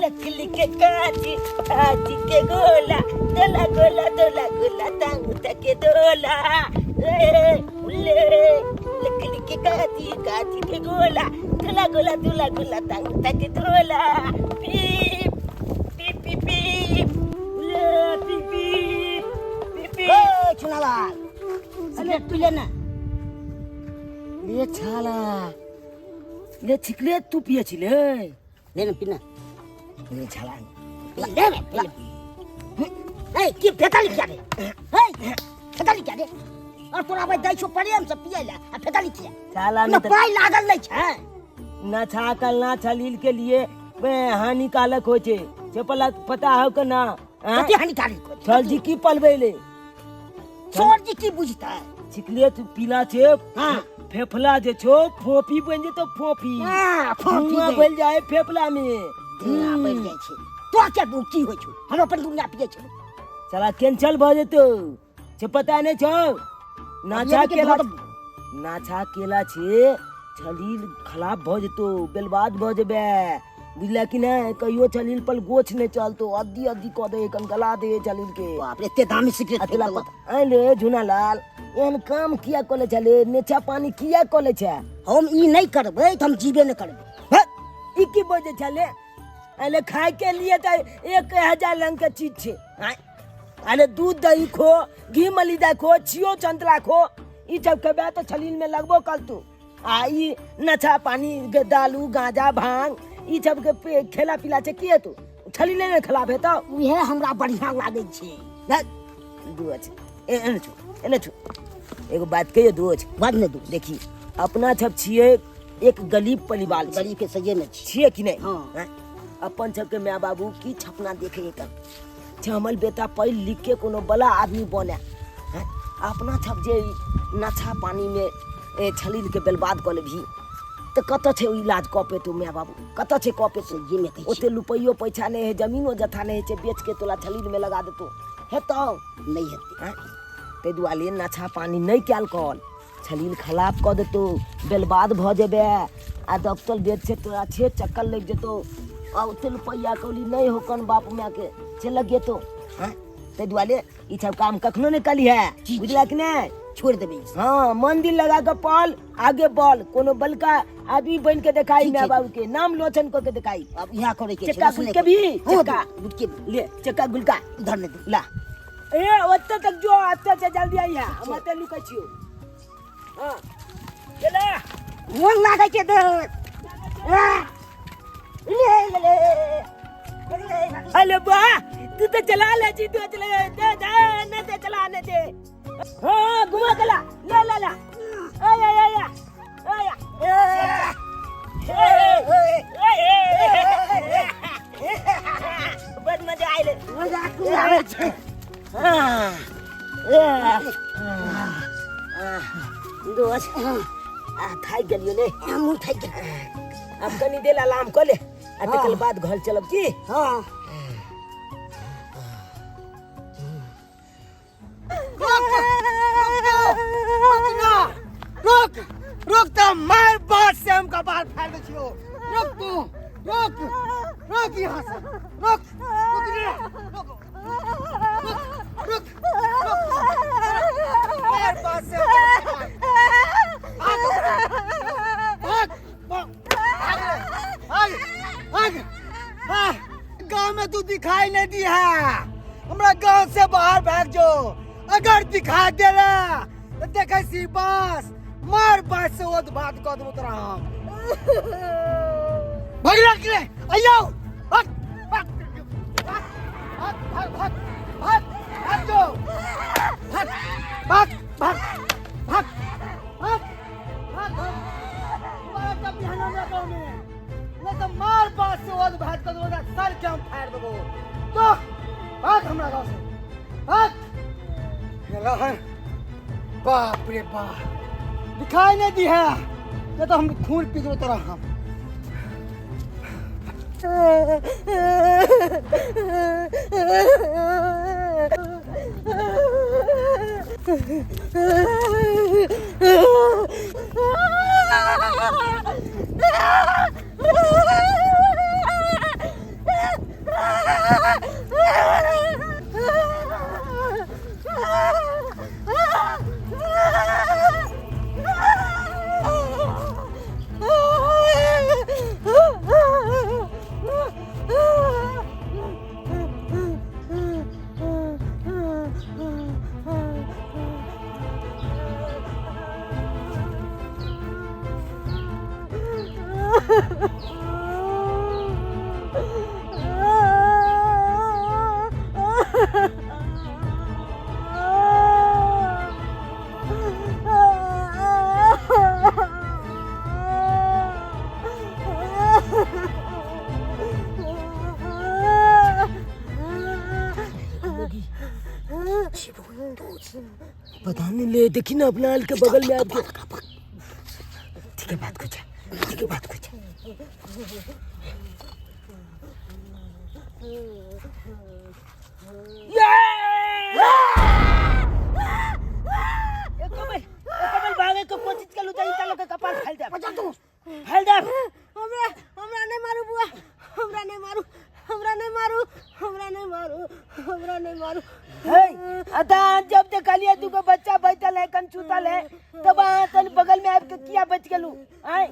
Luckily के काची काची के गोला दोला गोला दोला गोला तांगू तके दोला उल्ले लकली के काची काची के गोला दोला गोला तांगू तके दोला पीप पीप पीप पीप उल्ले पीप पीप पीप पीप चुनालाल सिगरेट पी लेना ले छाला ले छिकले तू पिए छिले लेना पीना ले छाला की फेताली क्या दे फेताली क्या दे और तोरा भाई दाई छो पड़े हम सब पिए ला आ फेताली किया छाला ना पाई लागल नहीं छे ना छाकल ना छलील के लिए हानिकारक होय छे चपला पता हो के ना कते हानिकारक छल जी की पलबेले चोर जी की बुझता है छिकले तू पीला छे हां फेफला जे छो फोफी बन जे तो फोफी हां फोफी बन जाए फेफला में धुआं बढ़ जाय छे तो क्या की होय छो हम अपन दुनिया पिए छे चला कैंसल भ जेतो छे पता नहीं छो नाचा केला छे छलील खराब भ जेतो बेलबाद भ जेबे बुझला कि नहीं कहियो छलील पर गोछ नहीं चलतो अद्दी क दे कन गला दे छलील के बाप रे इतने दामी सिगरेट अतला पता अले झुनालाल एहन काम किया कोले छले नेचा पानी किया कोले छे हम ई नहीं करबे त हम जीवे न करबे ई की बजे छले अले खाए के लिए त 1000 रंग के चीज छे अले दूध दही खो घी मलिदा खो छियो चंतला खो ई सब के तो छलील में लगबो कल तू आ ई नछा पानी दालू गांजा भांग ई सब के खेला पिला छे किए तू छलीले में खिलाबे तो उहे हमरा बढ़िया लागे छे दुआ छे एने छु एगो बात कहियो दोछ बाद में दू देखी अपना सब छिए एक गरीब परिवार गरीब के सजे में छिए कि नहीं हां अपन सब के माय बाबू की छपना देखे कर हमल बेटा पढ़ लिख के कोनो बड़ा आदमी बने अपना छप जे नछा पानी में छलील के बर्बाद कर भी तो कत छे इलाज कपे तो माय बाबू कत छे कपे से ये में ओते रुपयो पैसा नहीं है जमीनो जथा नहीं है बेच के तोला छलील में लगा देतो है तो नहीं है ते दुआले नछा पानी नहीं कैल कल छलील खराब कर देतो बर्बाद भ जेबे आ डॉक्टर बेच से तोरा छे चक्कर लग जेतो आ ओते रुपया कौली नहीं होकन बाप माय के चल गेतो ते दुआले ई सब काम कखनो नहीं कली है बुझला कि नहीं छोड़ देबे हां मंदिर लगा के पल आगे बल कोनो बलका आदमी बन के दिखाई माय बाबू के नाम लोचन को के दिखाई अब यहां करे के चक्का गुल के भी चक्का गुटके ले चक्का गुलका इधर ने ला ए ओत्ते तक जो अच्छा से जल्दी आई है हम ते लुका छियो हां चला वो लागे के दे ले अरे बा तू तो चला ले जी तू चले दे न दे चला न दे हां घुमा चला ले ले ले आय आय आय बड़ मजा आइले मजा आवे छे दोस थाई गेलियो ले मुंह थाई गेल अब कनी देला लाम को ले आ तकल बाद घर चलब की हां रुक तो मार बात से हम का बात फाड़ दे छियो रुक तू रुक यहां से रुक मार बात से गांव में तू दिखाई नहीं दी है हमरा गांव से बाहर भाग जो अगर दिखा देला तो देखे सी बस मार बात से ओद बात कर दो तोरा हम भाग ले आयो भाग जो भाग तुम्हारा कब ध्यान ना गांव में नहीं तो मार बात से ओद बात कर दो सर के हम फाड़ देबो तो भाग हमरा गांव से भाग चला है बाप रे बाप दिखाई नहीं दी है ये तो हम खून पी गए तरह हम पता नहीं ले देखी ना अपना हाल के बगल में आपके ठीक है बात कुछ ठीक है बात कुछ भागे को कोशिश कर लूटा इनका लोग कपाल फैल जा बचा तू फैल जा हमरा नहीं मारू बुआ हमरा नहीं मारू हमरा नहीं मारू हमरा नहीं मारू हमरा नहीं मारू हे अदा जब देख लिया तू को बच्चा बैठल है कंचूतल है तब तन बगल में आपके किया बच गेलू आय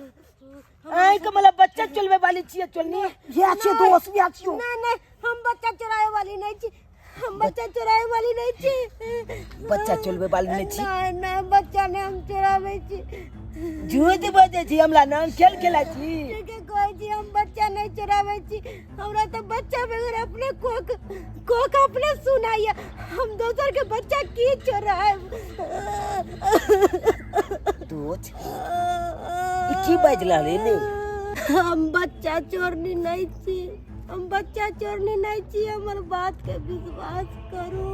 आय के मतलब बच्चा चलवे वाली छिए चलनी ये अच्छे दोस्त भी अच्छी हो नहीं नहीं हम बच्चा चुराए वाली नहीं छी हम बच्चा चुराए वाली नहीं छी बच्चा चलवे वाली नहीं छी नहीं नहीं बच्चा ने हम चुरावे छी झूठ बाजे छी हमला नाम खेल खेला छी ठीक है कोई जी हम बच्चा नहीं चुरावे छी हमरा तो बच्चा बगैर अपने कोक अपने सुनाइए हम दोसर के बच्चा की चुराए तू की बाजला रे ने हम बच्चा चोरनी नहीं छी हम बच्चा चोरनी नहीं छी हमर बात के विश्वास करू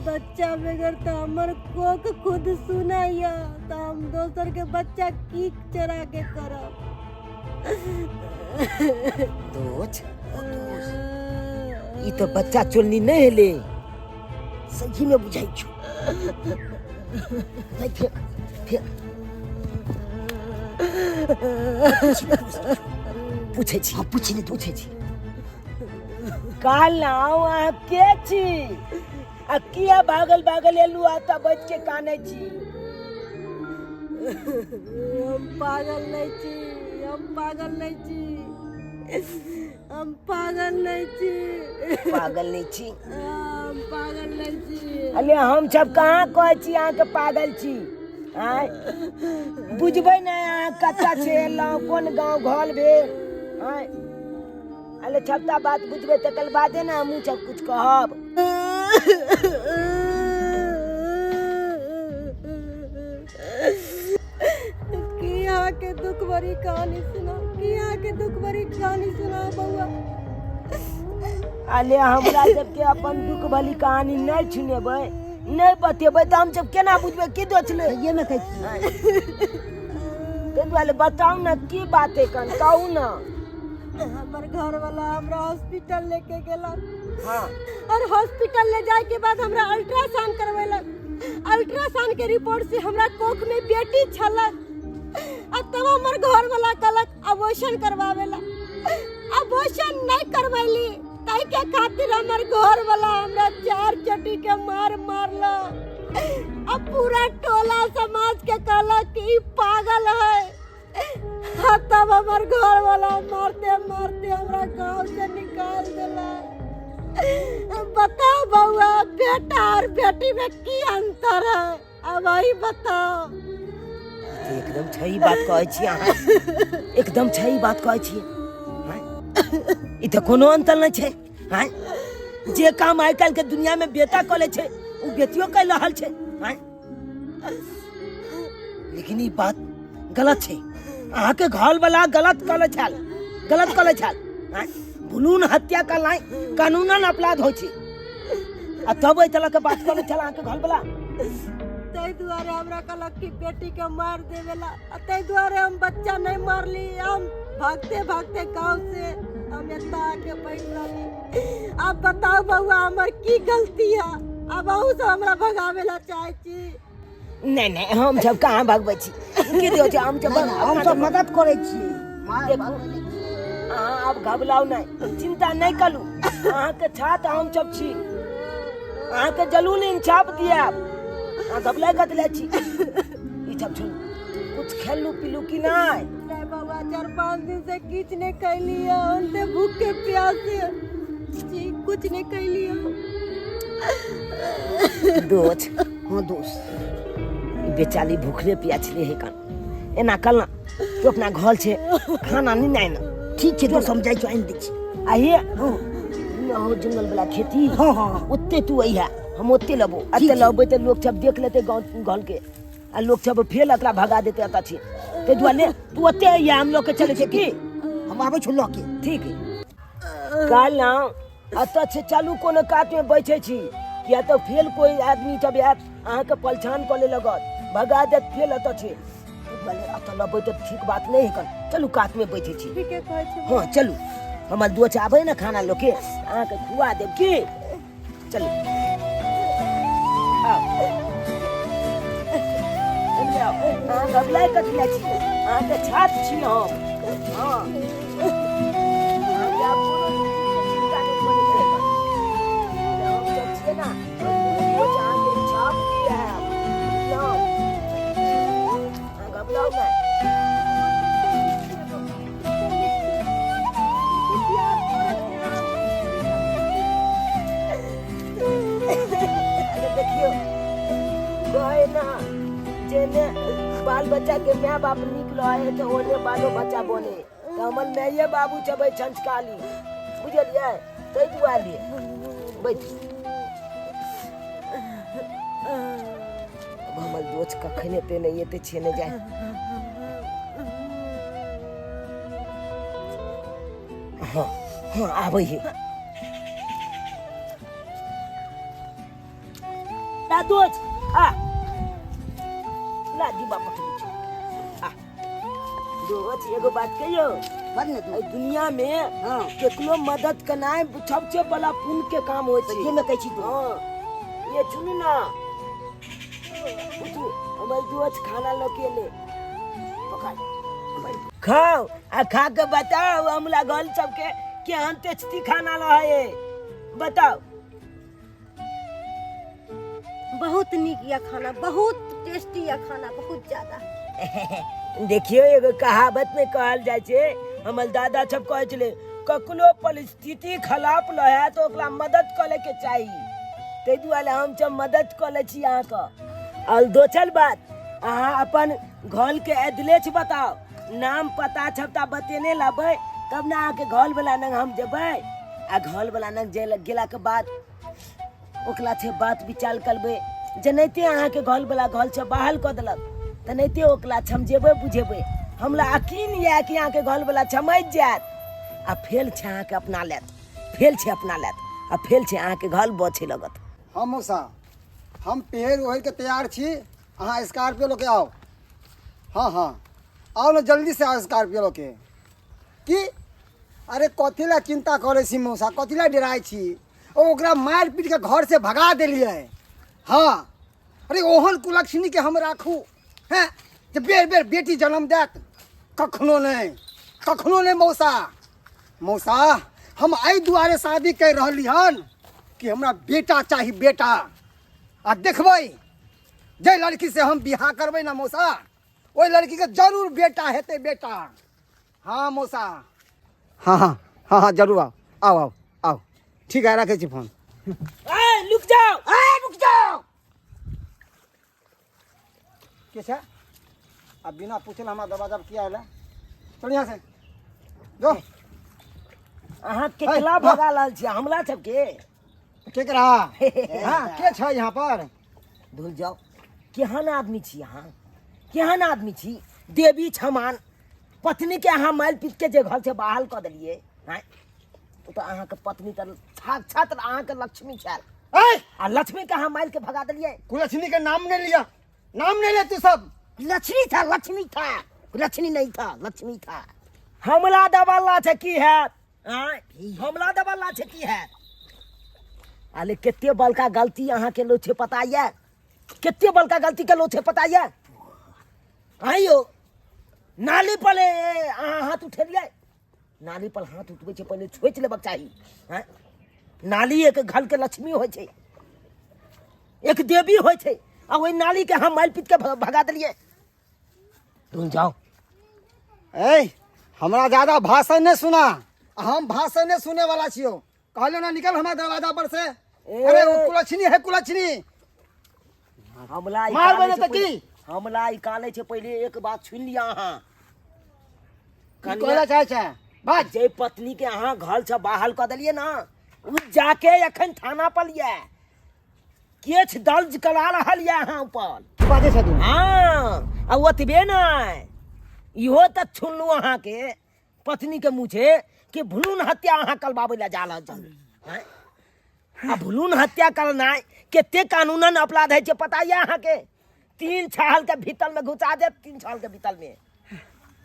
बच्चा बगैर तो हमर कोक खुद सुनाइया तो हम दोसर के बच्चा की चरा के करब दोच ई तो बच्चा चोरनी नहीं ले सही में बुझाई छु पूछे छी पूछी नहीं पूछे छी काल नाउ आ के छी आ किया भागल भागल एलू आता बच के काने छी हम पागल नहीं छी हम पागल नहीं छी हम पागल नहीं छी पागल नहीं छी हम पागल नहीं छी अले हम सब कहां कहै छी अहाँ के पागल छी आय बुझबै नै अहाँ कत्ता छे एलौ कोन गांव घर भेल आय अले छपता बात बुझबै तकल बादे ना हमहू सब कुछ कहब किया के दुख भरी कहानी सुना किया के दुख भरी कहानी सुना बउआ अले हमरा सबके अपन दुख भरी कहानी नहीं सुनेबै नहीं बतेबै त हम सब केना बुझबै की दोछले ये न कहै ते दुआरे बताऊ ना की बात है कन कहू ना हमर घर वाला हमरा हॉस्पिटल लेके गेला हां और हॉस्पिटल ले जाए के बाद हमरा अल्ट्रासाउंड करवेलक अल्ट्रासाउंड के रिपोर्ट से हमरा कोख में बेटी छला आ तब हमर घर वाला कहलक अबॉर्शन करवावेला अबॉर्शन नहीं करवैली ताई के खातिर हमर घर वाला हमरा 4 चटी के मार मारला अब पूरा टोला समाज के कहलक कि पागल है तब हमार घर वाला मारते मारते हमरा गांव से निकाल देला बताओ बउआ बेटा और बेटी में की अंतर है अब वही बताओ एकदम सही बात कहै छी अहाँ एकदम सही बात कहै छी ई त कोनो अंतर नहीं छे हां जे काम आइ काल के दुनिया में बेटा कले छे उ बेटियो कर रहल छे हां लेकिन ई बात गलत छे अहाँ के घर वाला गलत कले छल भूलून हत्या करनाइ कानूनन अपराध होइ छै आ तब ए तरह के बात कले छल अहाँ के घर वाला तै दुआरे हमरा कहलक कि बेटी के मार देवेला तै दुआरे हम बच्चा नहीं मारली हम भागते भागते गांव से हम एता आके बैठ रहली अब बताओ बउआ हमर की गलती है अब अहू से हमरा भगावेला चाहै छी नहीं नहीं हम सब कहाँ भगबै छी की दियो छै हम सब मदद करै छी देखू अहाँ अब घबराउ नहीं चिंता नहीं करू अहाँ के छात हम सब छी अहाँ के जरूर इंसाफ दियाब अहाँ घबराय कतले छी ई सब छोड़ कुछ खेलू पीलू की नहीं नहीं बाबा 4-5 दिन से किछ नहीं कैली है उनसे भूखे प्यासे जी कुछ नहीं कैली है दोस्त हां दोस्त बेचारी भूखले प्यासले है कन एना कलना तू अपना घर से खाना नहीं आए ना ठीक है तो समझाई तो आइन दै छी आइए हो जंगल वाला खेती ओते तू अइहा हम ओते लेबो अते लेबै त लोग सब देख लेते गांव घर के आ लोग सब फेल एकरा भगा देते अता छी ते दुआरे तू ओते अइहा हम लोग के चले छै की हम आबै छु ल के ठीक है काल ना अत से चालू कोनो काट में बैठे छी या तो फेल कोई आदमी तब आत अहाँ के पहचान कर ले लगत भगा देत फेल अत छे बोले अत लबै तो ठीक बात नहीं है चलू काट में बैठे छी ठीक है कहै छै हाँ चलू हमार दो चाबे ना खाना लोके अहाँ के खुआ देब की चलू आओ एने आओ अहाँ गबलाई कथि छी अहाँ के छात छी हम हाँ अहाँ के आप कोनो चिंता नहीं करे छै हम सब छियै ना वो अहाँ के छाप दिया है अहाँ गबलाउ ना देखियो कहे ना जेने बाल बच्चा के माय बाप निकल है तो ओने बालो बच्चा बने तो हमर माये बाबू छबे संस्कारी बुझलिए तै दुआरे बैठ अब हमर दोस्त कखने ते नहीं एते छेने जाए हाँ हाँ आबै है दोस्त आ ला दीबा पकड़ी छै आ दोस्त एगो बात कहियो बन ने तू दुनिया में केकरो मदद करनाय सबसे बड़ा पुण्य के काम होय छै ये में कहै छी तू हां ये सुन ना तू हमर दोस्त खाना लके ले पकड़ खाओ आ खा के बताओ हमला गल सबके केहन टेस्टी खाना रहे बताओ बहुत नीक या खाना बहुत टेस्टी या खाना बहुत ज्यादा देखियो एगो कहावत में कहल जाय छै हमर दादा सब कहै छले कखनो परिस्थिति खराब रहे तो ओकरा मदद करे के चाही तै दुआरे हम सब मदद कर ले छी अहाँ का और दोसर बात अहाँ अपन घर के एड्रेस बताओ नाम पता छपता बतेने लाबै तब ना अहाँ के घर वाला नंग हम जेबै आ घर वाला नंग गेला के बाद ओकरा से बात विचार करबै जनाते अहाँ के घर वाला घर से बाहर कर देलक तनाते ओकरा समझेबै बुझेबै हमरा यकीन है कि अहाँ के घर वाला समझ जात आ फेल छै अहाँ के अपना लेत फेल छै अपना लेत आ फेल छै अहाँ के घर बचे लगत हम मौसा हम पेड़ ओढ़ के तैयार छी अहाँ स्कॉर्पियो लोके आओ हाँ हाँ आओ ना जल्दी से आओ स्कॉर्पियो लोके की अरे कथी ला चिंता करे छी मौसा कथी ला डराय छी ओकरा मार पीट के घर से भगा देलिए हाँ अरे ओहन कुलक्षणी के हम राखू हैं जे बेर बेर बेटी जन्म देत कखनो नहीं मौसा मौसा हम आई दुआरे शादी कर रहली हन कि हमरा बेटा चाही बेटा आ देखबै जे लड़की से हम बियाह करबै ना मौसा ओई लड़की के जरूर बेटा हेतै बेटा हाँ मौसा हाँ हाँ हाँ हाँ जरूर आओ आओ आओ आओ ठीक है रखे छी फोन रुक जाओ कैसा अब बिना पूछे हमारा दरवाजा किया है चल यहाँ से जो अहाँ केकला भगा लाल छी हमला सबके के रहा हाँ के छ यहाँ पर धुल जाओ केहन आदमी छी अहाँ केहन आदमी छी देवी छमान पत्नी के अहाँ माइल पीट के जे घर से बाहर कर दिलिए हैं तो अहाँ के पत्नी त साक्षात अहाँ के लक्ष्मी छल आ लक्ष्मी के अहाँ माइल के भगा दिलिए कुलक्षणी का नाम नहीं लिया नाम नहीं ले तू सब लक्ष्मी था लक्ष्मी नहीं था लक्ष्मी था हमला दबाला छै की है हमला दबाला छै की है आले केते बड़का गलती अहाँ के लो छै पता ये केते बड़का गलती के लो छै पता ये आइयो नाली पर अहाँ हाथ उठेलिए नाली पर हाथ उठबै छै पहले छोइच लेबक चाही हैं नाली एक घर के लक्ष्मी होय छै एक देवी होय छै आ ओई नाली के हम माइल पीट के भगा दिलिए तुम जाओ ए हमरा ज्यादा भाषण नहीं सुना हम भाषण नहीं सुने वाला छियो कहलो ना निकल हमारे दरवाजा पर से अरे वो कुलक्षणी है कुलक्षणी हमला मार बने तो की हमला निकाले छे पहले एक बात सुन लिया अहाँ की कहला चाहे छै बात जे पत्नी के अहाँ घर से बाहर कर दिलिए ना उ जाके अखन थाना पर लिया केस दर्ज करा रहल ये अहाँ ऊपर की बाते छै तू हाँ आ ओतबे नहीं इहो तक सुनलू अहाँ के पत्नी के मुँह से कि भ्रूण हत्या अहाँ करवावे ला जा रहल छल आ भ्रूण हत्या करना केते कानूनन अपराध है छे पता है अहाँ के 3 साल के भीतर में घुसा दे 3 साल के भीतर में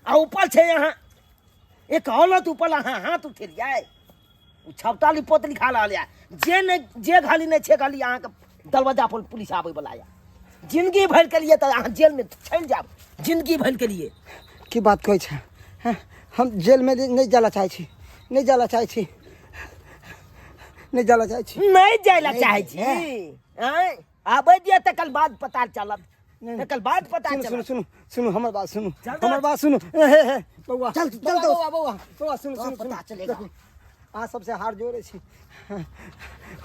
आ ऊपर छे यहाँ एक औरत ऊपर अहाँ हाथ उठेलिए उ छपटा रिपोर्ट लिखा रहल है जे घाली नहीं छे घाली अहाँ के दरवाजा पर पुलिस आवे वाला है जिंदगी भर के लिए तो अहाँ जेल में चल जाब जिंदगी भर के लिए की बात कहै छै हैं? हम जेल में नहीं जाला चाहे छी नहीं जाला चाहे छी नहीं जाला चाहे छी नहीं जाइला चाहे छी हैं? आबे दिया तकल बाद पता चलत तकल बाद पता सुनो चलत सुनो सुनो हमर बात सुनो चल हमर बात सुनो हे बौआ चल बौआ बौआ सुनो हाँ, सुनो पता चलेगा। अहाँ सबसे हाथ जोड़े छी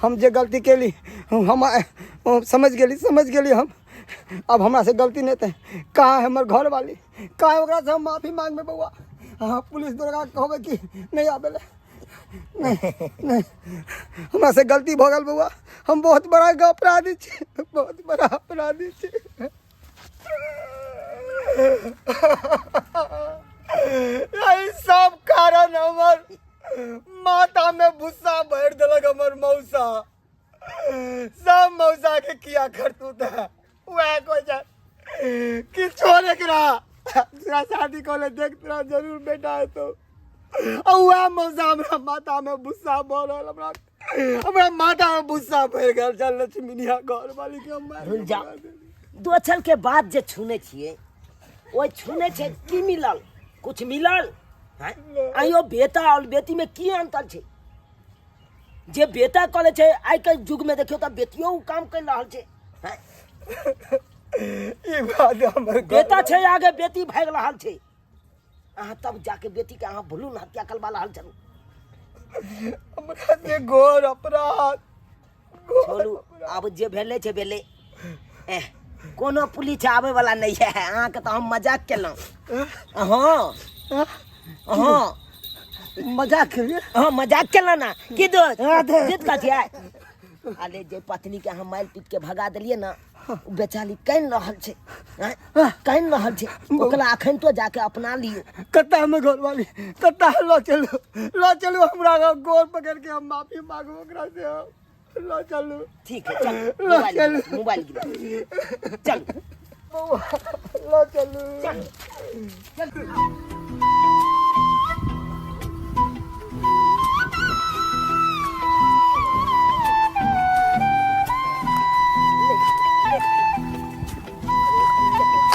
हम जे गलती केली हम समझ गेली हम अब हमरा से गलती नहीं थे कहाँ है हमर घर वाली कहाँ है ओकरा से हम माफी मांगबे बौआ हाँ पुलिस दरोगा कहबे कि नहीं आबेले नहीं हमरा से गलती भ गल बौआ हम बहुत बड़ा अपराधी छी बहुत बड़ा अपराधी छी यही सब कारण हमर माथा में भूसा भर देलक हमर मौसा सब मौसा के किया करतूत है वह कोई जा कि छोड़ एकरा शादी कोले देखत रह जरूर बेटा है तो और वह मौसा हमरा माथा में भूसा भर रहल हमरा माथा में भूसा भर गेल चल लक्ष्मीनिया घर वाली के हम भूल जा दो छल के बाद जे छूने छिए ओइ छूने छे की मिलल कुछ मिलल हैं? आइयो बेटा और बेटी में की अंतर छे जे बेटा करे छे आइ के युग में देखियो त बेटियो उ काम कर रहल छे हैं? ई बात हमर बेटा छे आगे बेटी भाग रहल छे अहाँ तब जाके बेटी के अहाँ भ्रूण हत्या करवा रहल छलू हमरा से घोर अपराध छोड़ू अब जे भेले छे भेले कोनो पुलिस आवे वाला नहीं है अहाँ के तो हम मजाक केलहुँ हाँ हाँ मजाक करिए हाँ मजाक केलहुँ ना की दोस्त जीत कथिया अरे जे पत्नी के हम मार पीट के भगा दिलिए ना उ बेचारी कान रहल छे कान रहल छे ओकरा अखन तो जाके अपना लियो कत्ता में घर वाली कत्ता लो चलो हमरा गोर पकड़ के हम माफी मांगो ओकरा से लो चलो ठीक है चल मोबाइल गिरा चल लो चलो चल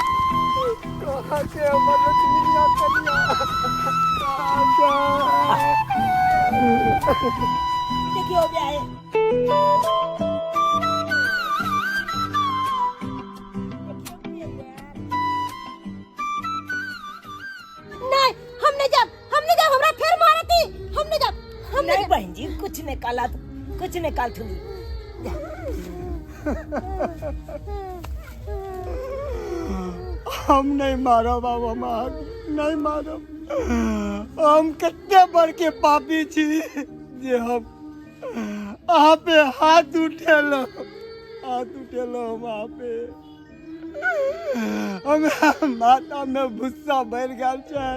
कहाँ से हमर लक्ष्मीनिया देखियो बे आए नहीं हम नहीं जाब हमरा फिर मारती हम नहीं जाब नहीं बहन जी कुछ नहीं काला कुछ नहीं काल थुली हम नहीं मारो बाबा मार नहीं मारो हम कितने बड़ के पापी छी जे हम अहाँ पे हाथ उठेलो हम अहाँ पे हमरा माथा में भूसा भर गेल छै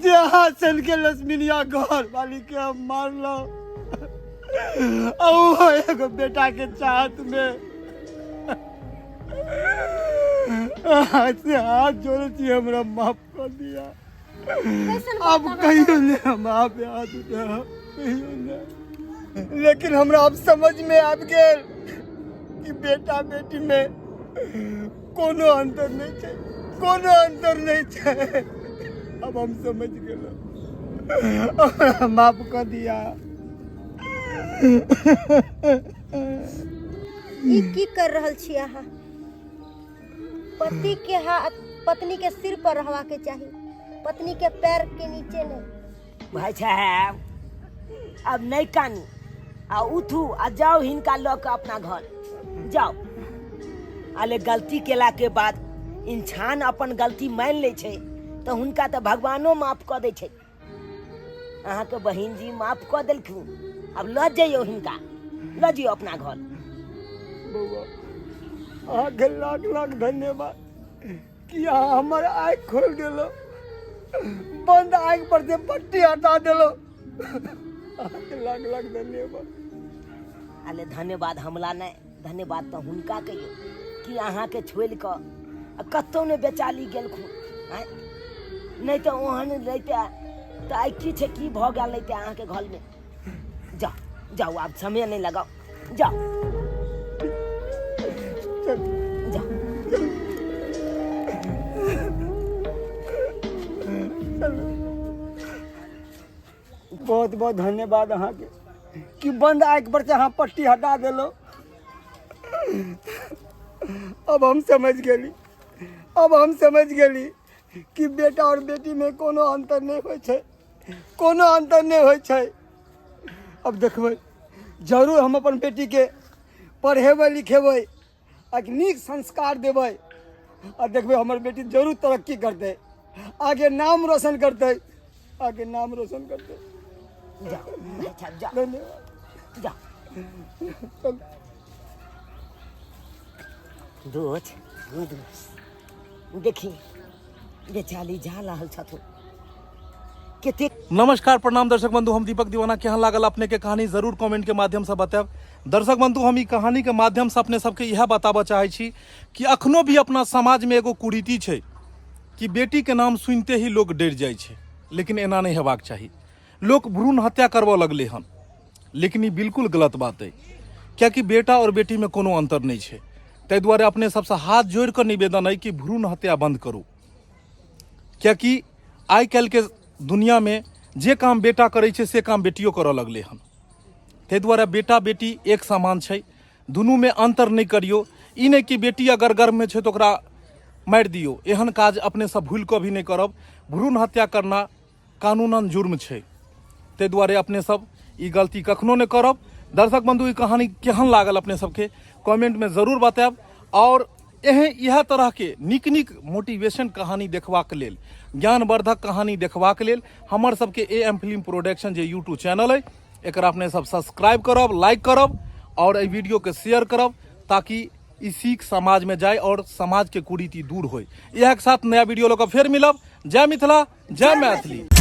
जे अहाँ सन के लक्ष्मीनिया घर वाली के हम मारलो और एगो बेटा के चाहत में हाथ जोड़े छी हमरा माफ कर दिया अब कहियो ने हम आप हाथ उठा कहियो ने लेकिन हमरा अब समझ में आब गेल कि बेटा बेटी में कोनो अंतर नहीं छै अब हम समझ गेलो हमरा माफ कर दिया ई की कर रहल छी अहाँ पति के हाथ पत्नी के सिर पर रहवा के चाहिए पत्नी के पैर के नीचे नहीं भाई साहब अब नहीं कानी आ उठू आ जाओ हिनका लो के अपना घर जाओ आले गलती केला के बाद इंसान अपन गलती मान ले छे तो हुनका तो भगवानो माफ कर दे छे। अहाँ के बहन जी माफ कर देलखिन, अब ल जाइयो हिनका, ल जियो अपना घर। बउआ अहाँ के लाख लाख धन्यवाद कि अहाँ हमर आँख खोल दिलो, बंद आँख पर से पट्टी हटा दिलो। अहाँ के लाख लाख धन्यवाद। आले धन्यवाद हमला नहीं, धन्यवाद तो हुनका कहियो कि अहाँ के छोड़ कर कतौ ने बेचाली गेलखुन। नहीं तो ओहन लेते तो आई की छे की भ गेल लेते अहाँ के घर में। जाओ जाओ, आप समय नहीं लगाओ, जाओ जाओ। बहुत बहुत धन्यवाद अहाँ के कि बंद आँख पर से अहाँ पट्टी हटा दिलो। अब हम समझ गेली कि बेटा और बेटी में कोनो अंतर नहीं होय छै, कोनो अंतर नहीं होय छै। अब देखबै जरूर हम अपन बेटी के पढ़ेबै लिखेबै, एक नीक संस्कार देबै, और देखबै हमर बेटी जरूर तरक्की करतै, आगे नाम रोशन करतै, आगे नाम रोशन करतै। जाओ भाई साहब, जाओ धन्यवाद। जाओ। दोस्त देखी बेचाली जा रहल छथुन कते। नमस्कार प्रणाम दर्शक बंधु, हम दीपक दीवाना। केहन लागल अपने के कहानी जरूर कमेंट के माध्यम से बताएब। दर्शक बंधु हम ई कहानी के माध्यम से अपने सबके यह बताबऽ चाहे छी कि अखनो भी अपना समाज में एगो कुरीति छै कि बेटी के नाम सुनते ही लोग डर जाइ छै, लेकिन एना नहीं हेबाक चाही। लोग भ्रूण हत्या करबऽ लगले हन, लेकिन ई बिल्कुल गलत बात है, कियाकि बेटा और बेटी में कोनो अंतर नहीं छै। ताहि दुआरे अपने सबसे हाथ जोड़ कर निवेदन है कि भ्रूण हत्या बंद करू, कियाकि आइ काल्हि के दुनिया में जे काम बेटा करे छै से काम बेटियो करऽ लगले हन। ताहि दुआरे बेटा बेटी एक समान छै, दुनू में अंतर नहीं करियो। ई नहीं कि बेटी अगर गर्भ में छै तो ओकरा मारि दियो, एहन काज अपने सब भूल कऽ भी नहीं करब। भ्रूण हत्या करना कानूनन जुर्म छै, ताहि दुआरे अपने सब ई गलती कखनो नहीं करब। दर्शक बंधु ई कहानी केहन लागल अपने सबके कमेंट में जरूर बताएब, और यह तरह के नीक नीक मोटिवेशन कहानी देखबाक लेल, ज्ञानवर्धक कहानी देखबाक लेल हमर सबके AM film production J YouTube channel है एकरा अपने सब सब्सक्राइब करब, लाइक करब और एहि वीडियो के शेयर करब, ताकि ई सीख समाज में जाए और समाज के कुरीति दूर होय। यह के साथ नया वीडियो लेकर फिर मिलब। जय मिथिला, जय मैथिली।